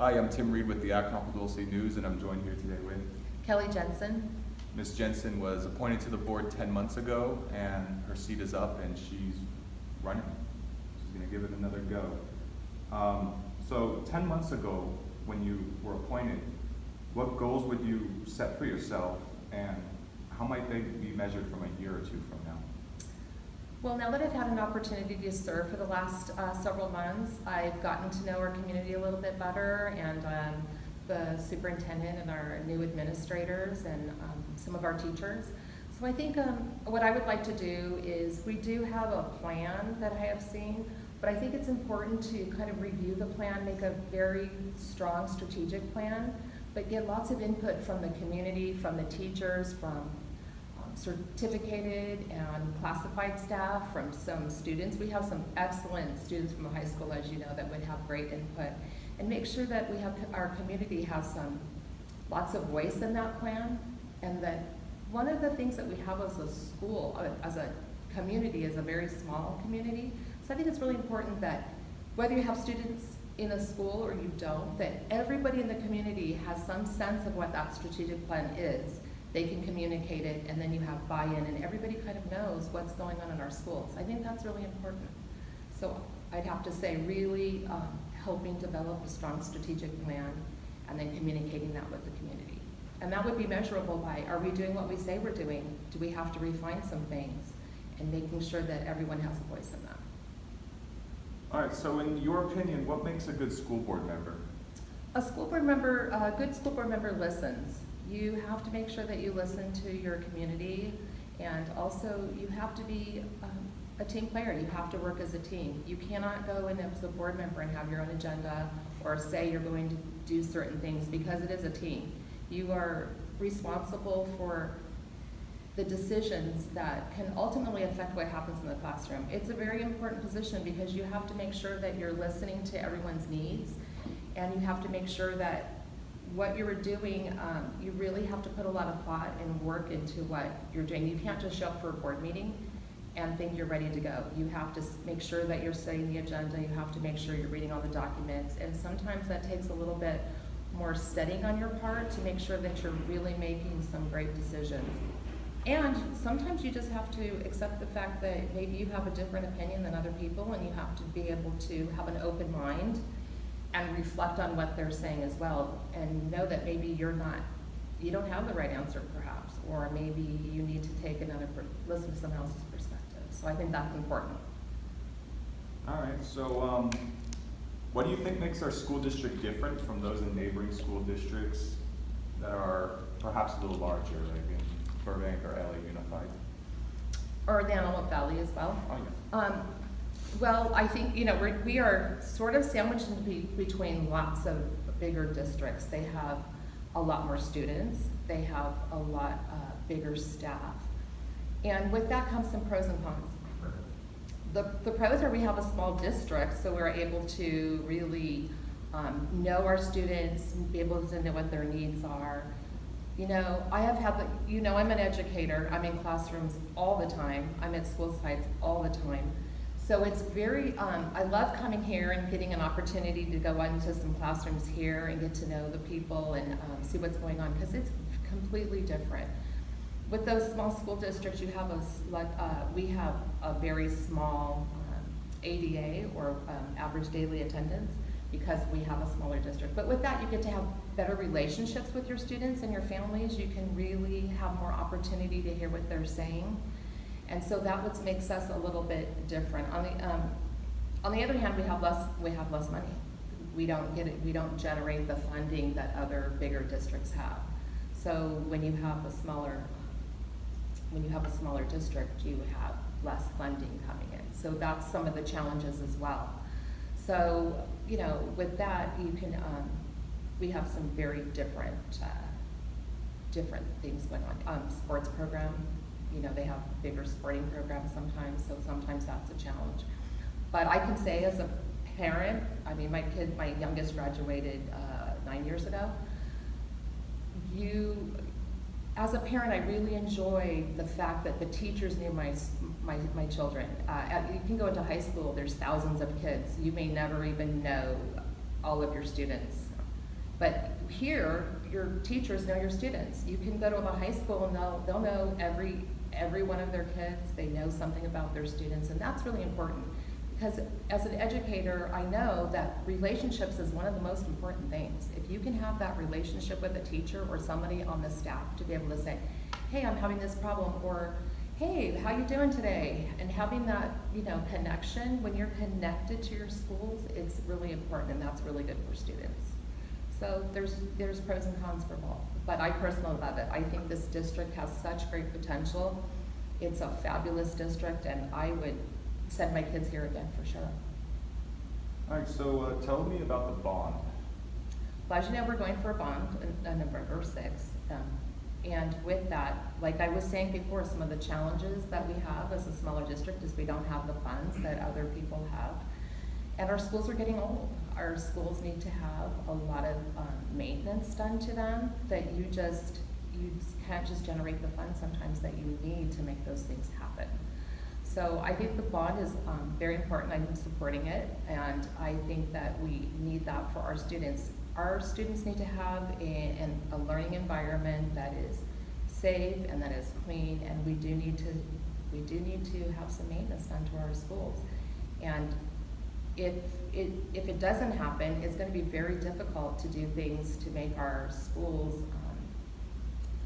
Hi, I'm Tim Reed with the Akron Dulce News, and I'm joined here today with Kelly Jensen. Ms. Jensen was appointed to the board 10 months ago, and her seat is up, and she's running. She's going to give it another go. So 10 months ago, when you were appointed, what goals would you set for yourself, and how might they be measured from a year or two from now? Well, now that I've had an opportunity to serve for the last several months, I've gotten to know our community a little bit better, and the superintendent and our new administrators and some of our teachers. So I think what I would like to do is, we do have a plan that I have seen, but I think it's important to kind of review the plan, make a very strong strategic plan, but get lots of input from the community, from the teachers, from certificated and classified staff, from some students. We have some excellent students from the high school, as you know, that would have great input, and make sure that we have, our community has lots of voice in that plan, and that one of the things that we have as a school, as a community, is a very small community. So I think it's really important that whether you have students in a school or you don't, that everybody in the community has some sense of what that strategic plan is. They can communicate it, and then you have buy-in, and everybody kind of knows what's going on in our schools. I think that's really important. So I'd have to say, really helping develop a strong strategic plan, and then communicating that with the community. And that would be measurable by, are we doing what we say we're doing? Do we have to refine some things? And making sure that everyone has a voice in that. All right, so in your opinion, what makes a good school board member? A good school board member listens. You have to make sure that you listen to your community, and also you have to be a team player. You have to work as a team. You cannot go in as a board member and have your own agenda, or say you're going to do certain things, because it is a team. You are responsible for the decisions that can ultimately affect what happens in the classroom. It's a very important position, because you have to make sure that you're listening to everyone's needs, and you have to make sure that what you're doing, you really have to put a lot of thought and work into what you're doing. You can't just show up for a board meeting and think you're ready to go. You have to make sure that you're setting the agenda. You have to make sure you're reading all the documents, and sometimes that takes a little bit more studying on your part to make sure that you're really making some great decisions. And sometimes you just have to accept the fact that maybe you have a different opinion than other people, and you have to be able to have an open mind and reflect on what they're saying as well, and know that maybe you don't have the right answer perhaps, or maybe you need to take listen to someone else's perspective. So I think that's important. All right, so what do you think makes our school district different from those in neighboring school districts that are perhaps a little larger, like in Burbank or LA Unified? Or the Antelope Valley as well. Oh, yeah. Well, I think, we are sort of sandwiched in between lots of bigger districts. They have a lot more students. They have a lot bigger staff. And with that comes some pros and cons. The pros are we have a small district, so we're able to really know our students, be able to know what their needs are. I have had I'm an educator. I'm in classrooms all the time. I'm at school sites all the time. So it's very, I love coming here and getting an opportunity to go into some classrooms here and get to know the people and see what's going on, because it's completely different. With those small school districts, we have a very small ADA, or average daily attendance, because we have a smaller district. But with that, you get to have better relationships with your students and your families. You can really have more opportunity to hear what they're saying. And so that what makes us a little bit different. On the other hand, we have less money. We don't generate the funding that other bigger districts have. So when you have a smaller district, you have less funding coming in. So that's some of the challenges as well. So with that, we have some very different things going on. Sports program. They have bigger sporting programs sometimes, so sometimes that's a challenge. But I can say, as a parent, my youngest graduated 9 years ago. As a parent, I really enjoy the fact that the teachers knew my children. You can go into high school, there's thousands of kids. You may never even know all of your students' But here, your teachers know your students. You can go to a high school and they'll know every one of their kids. They know something about their students, and that's really important. Because as an educator, I know that relationships is one of the most important things. If you can have that relationship with a teacher or somebody on the staff to be able to say, hey, I'm having this problem, or hey, how you doing today? And having that, connection, when you're connected to your schools, it's really important, and that's really good for students. So there's pros and cons for both, but I personally love it. I think this district has such great potential. It's a fabulous district, and I would send my kids here again for sure. All right, so tell me about the bond. Well, as you know, we're going for a bond on November 6th. And with that, like I was saying before, some of the challenges that we have as a smaller district is we don't have the funds that other people have. And our schools are getting old. Our schools need to have a lot of maintenance done to them that you can't just generate the funds sometimes that you need to make those things happen. So I think the bond is very important. I'm supporting it, and I think that we need that for our students. Our students need to have a learning environment that is safe and that is clean, and we do need to have some maintenance done to our schools. And if it doesn't happen, it's going to be very difficult to do things to make our schools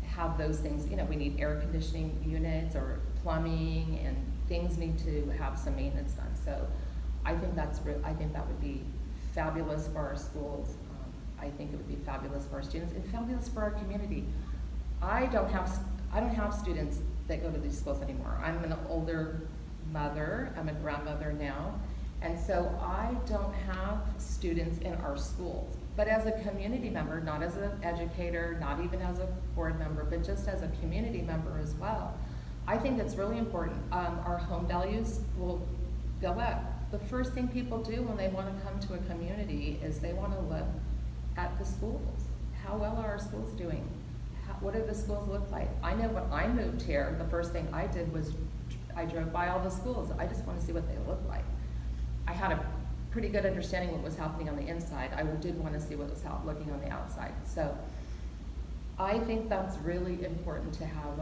have those things. We need air conditioning units or plumbing, and things need to have some maintenance done. So I think I think that would be fabulous for our schools. I think it would be fabulous for our students and fabulous for our community. I don't have students that go to these schools anymore. I'm an older mother. I'm a grandmother now. And so I don't have students in our schools. But as a community member, not as an educator, not even as a board member, but just as a community member as well, I think it's really important. Our home values will go up. The first thing people do when they want to come to a community is they want to look at the schools. How well are our schools doing? What do the schools look like? I know when I moved here, the first thing I did was I drove by all the schools. I just want to see what they look like. I had a pretty good understanding what was happening on the inside. I did want to see what was looking on the outside. So I think that's really important to have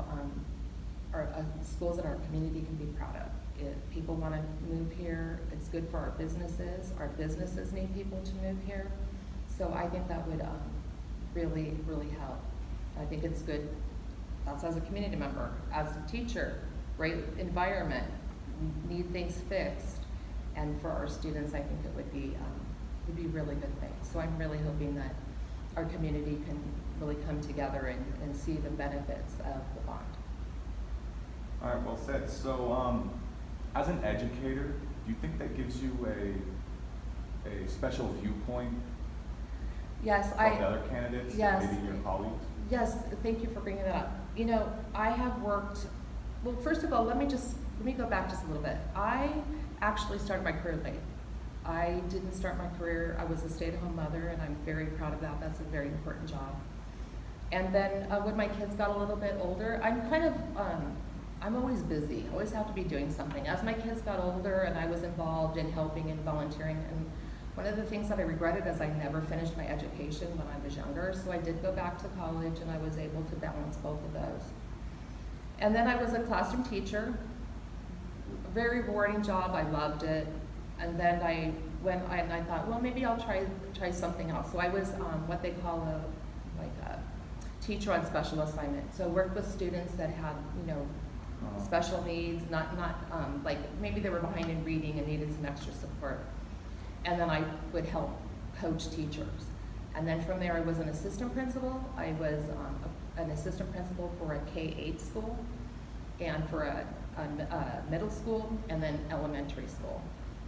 schools that our community can be proud of. If people want to move here, it's good for our businesses. Our businesses need people to move here. So I think that would really, really help. I think it's good. That's as a community member. As a teacher, great environment, need things fixed. And for our students, I think it would be a really good thing. So I'm really hoping that our community can really come together and see the benefits of the bond. All right, well said. So as an educator, do you think that gives you a special viewpoint Yes, from the other candidates, yes. maybe your colleagues? Yes, thank you for bringing that up. I have worked, well, first of all, let me go back just a little bit. I actually started my career late. I didn't start my career, I was a stay-at-home mother, and I'm very proud of that. That's a very important job. And then when my kids got a little bit older, I'm always busy. I always have to be doing something. As my kids got older and I was involved in helping and volunteering, and one of the things that I regretted is I never finished my education when I was younger, so I did go back to college and I was able to balance both of those. And then I was a classroom teacher, a very rewarding job, I loved it. And then I thought, well, maybe I'll try something else. So I was what they call a teacher on special assignment. So I worked with students that had, special needs, not like maybe they were behind in reading and needed some extra support. And then I would help coach teachers. And then from there I was an assistant principal. I was an assistant principal for a K-8 school and for a middle school and then elementary school.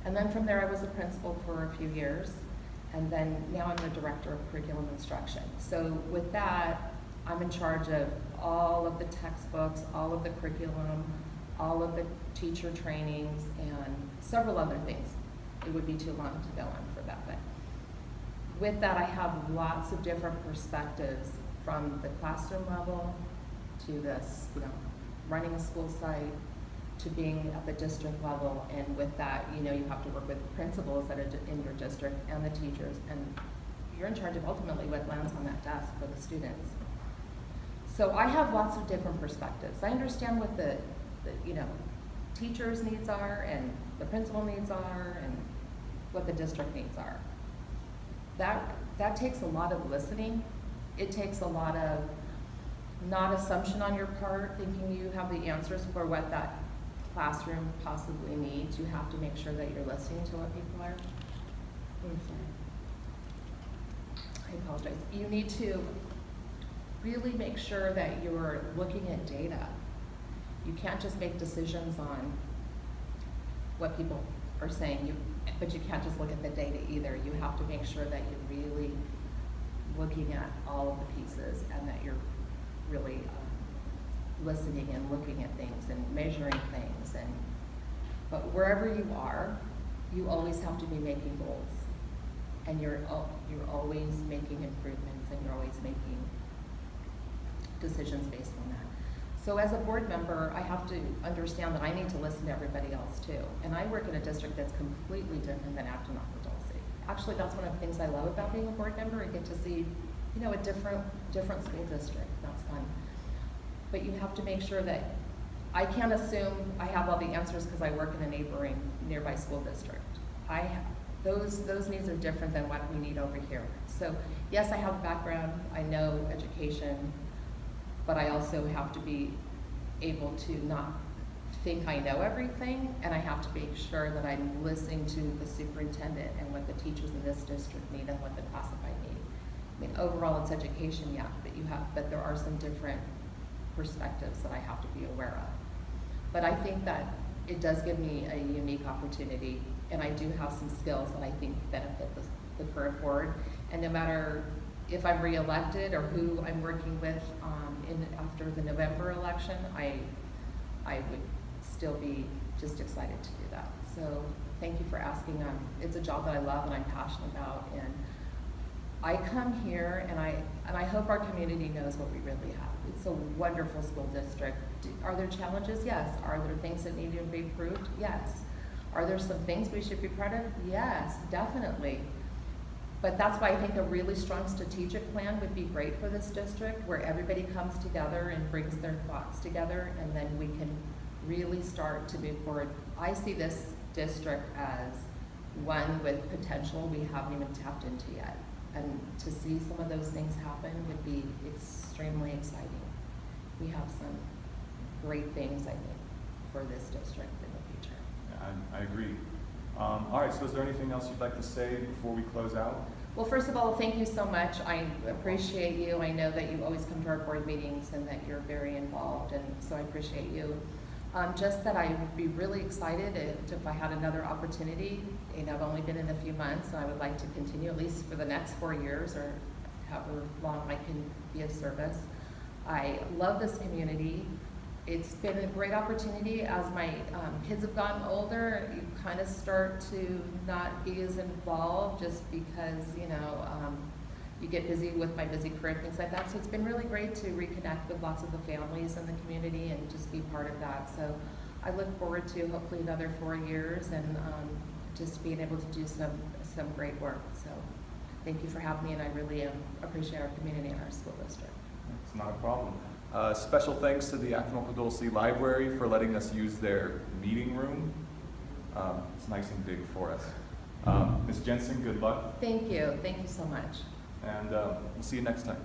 And then from there I was a principal for a few years. And then now I'm the director of curriculum instruction. So with that, I'm in charge of all of the textbooks, all of the curriculum, all of the teacher trainings, and several other things. It would be too long to go on for that, but with that I have lots of different perspectives from the classroom level to this, running a school site to being at the district level, and with that, you have to work with principals that are in your district and the teachers, and you're in charge of ultimately what lands on that desk for the students. So I have lots of different perspectives. I understand what the teachers' needs are and the principal needs are and what the district needs are. That takes a lot of listening. It takes a lot of not assumption on your part, thinking you have the answers for what that classroom possibly needs. You have to make sure that you're listening to what people are. I'm sorry. I apologize. You need to really make sure that you're looking at data. You can't just make decisions on what people are saying, but you can't just look at the data either. You have to make sure that you're really looking at all of the pieces and that you're really listening and looking at things and measuring things. But wherever you are, you always have to be making goals. And you're always making improvements and you're always making decisions based on that. So as a board member, I have to understand that I need to listen to everybody else too. And I work in a district that's completely different than Acton Dulce. Actually, that's one of the things I love about being a board member. I get to see, a different school district. That's fun. But you have to make sure that I can't assume I have all the answers because I work in a neighboring nearby school district. Those needs are different than what we need over here. So yes, I have a background, I know education, but I also have to be able to not think I know everything, and I have to make sure that I'm listening to the superintendent and what the teachers in this district need and what the classified need. I mean, overall it's education, yeah, but there are some different perspectives that I have to be aware of. But I think that it does give me a unique opportunity, and I do have some skills that I think benefit the current board. And no matter if I'm reelected or who I'm working with after the November election, I would still be just excited to do that. So thank you for asking. It's a job that I love and I'm passionate about. And I come here and I hope our community knows what we really have. It's a wonderful school district. Are there challenges? Yes. Are there things that need to be improved? Yes. Are there some things we should be proud of? Yes, definitely. But that's why I think a really strong strategic plan would be great for this district, where everybody comes together and brings their thoughts together, and then we can really start to move forward. I see this district as one with potential we haven't even tapped into yet. And to see some of those things happen would be extremely exciting. We have some great things, I think, for this district in the future. I agree. All right, so is there anything else you'd like to say before we close out? Well, first of all, thank you so much. I appreciate you. I know that you always come to our board meetings and that you're very involved, and so I appreciate you. Just that I would be really excited if I had another opportunity. I've only been in a few months, and I would like to continue at least for the next 4 years or however long I can be of service. I love this community. It's been a great opportunity. As my kids have gotten older, you kind of start to not be as involved just because, you get busy with my busy career, things like that. So it's been really great to reconnect with lots of the families in the community and just be part of that. So I look forward to hopefully another 4 years and just being able to do some great work. So thank you for having me, and I really appreciate our community and our school district. It's not a problem. Special thanks to the Acton Dulce Library for letting us use their meeting room. It's nice and big for us. Ms. Jensen, good luck. Thank you. Thank you so much. And we'll see you next time.